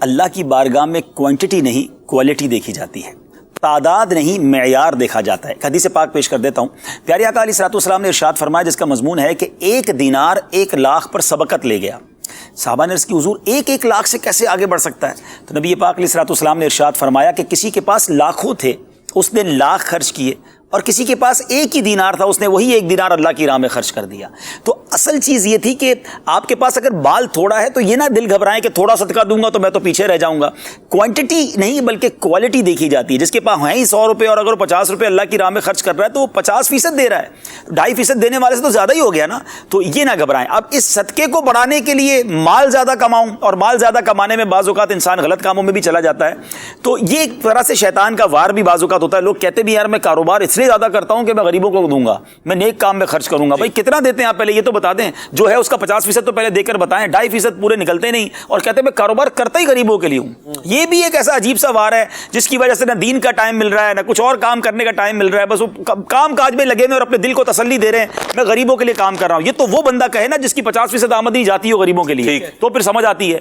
اللہ کی بارگاہ میں کوانٹٹی نہیں کوالٹی دیکھی جاتی ہے، تعداد نہیں معیار دیکھا جاتا ہے۔ ایک حدیث پاک پیش کر دیتا ہوں۔ پیارے آقا علیہ الصلوۃ والسلام نے ارشاد فرمایا جس کا مضمون ہے کہ 1 دینار 1 لاکھ پر سبقت لے گیا۔ صحابہ نے عرض کی حضور 1 لاکھ سے کیسے آگے بڑھ سکتا ہے؟ تو نبی پاک علیہ الصلوۃ والسلام نے ارشاد فرمایا کہ کسی کے پاس لاکھوں تھے، اس نے لاکھ خرچ کیے، اور کسی کے پاس 1 ہی دینار تھا، اس نے وہی 1 دینار اللہ کی راہ میں خرچ کر دیا۔ تو اصل چیز یہ تھی کہ آپ کے پاس اگر بال تھوڑا ہے تو یہ نہ دل گھبرائیں کہ تھوڑا صدقہ دوں گا تو میں تو پیچھے رہ جاؤں گا۔ کوانٹٹی نہیں بلکہ کوالٹی دیکھی جاتی ہے۔ جس کے پاس ہیں ہی 100 روپے اور اگر وہ 50 روپے اللہ کی راہ میں خرچ کر رہا ہے تو وہ 50% دے رہا ہے، 2.5% دینے والے سے تو زیادہ ہی ہو گیا نا۔ تو یہ نہ گھبرائیں۔ اب اس صدقے کو بڑھانے کے لیے مال زیادہ کماؤں، اور مال زیادہ کمانے میں بعض اوقات انسان غلط کاموں میں بھی چلا جاتا ہے، تو یہ ایک طرح سے شیطان کا وار بھی بعض اوقات ہوتا ہے۔ لوگ کہتے بھی یار میں کاروبار اس لیے زیادہ کرتا ہوں کہ میں غریبوں کو دوں گا، میں نیک کام میں خرچ کروں گا۔ بھائی کتنا دیتے ہیں آپ پہلے یہ تو بتا دیں، جو ہے اس کا 50% تو پہلے دے کر بتائیں۔ 2.5% پورے نکلتے نہیں اور کہتے ہیں میں کاروبار کرتا ہی غریبوں کے لیے ہوں۔ یہ بھی ایک ایسا عجیب سا وار ہے جس کی وجہ سے نہ دین کا ٹائم مل رہا ہے، نہ کچھ اور کام کرنے کا ٹائم مل رہا ہے، بس وہ کام کاج میں لگے ہوئے اور اپنے دل کو تسلی دے رہے ہیں میں غریبوں کے لیے کام کر رہا ہوں۔ یہ تو وہ بندہ کہے نا جس کی 50% آمدنی جاتی ہو غریبوں کے لیے، تو پھر سمجھ آتی ہے۔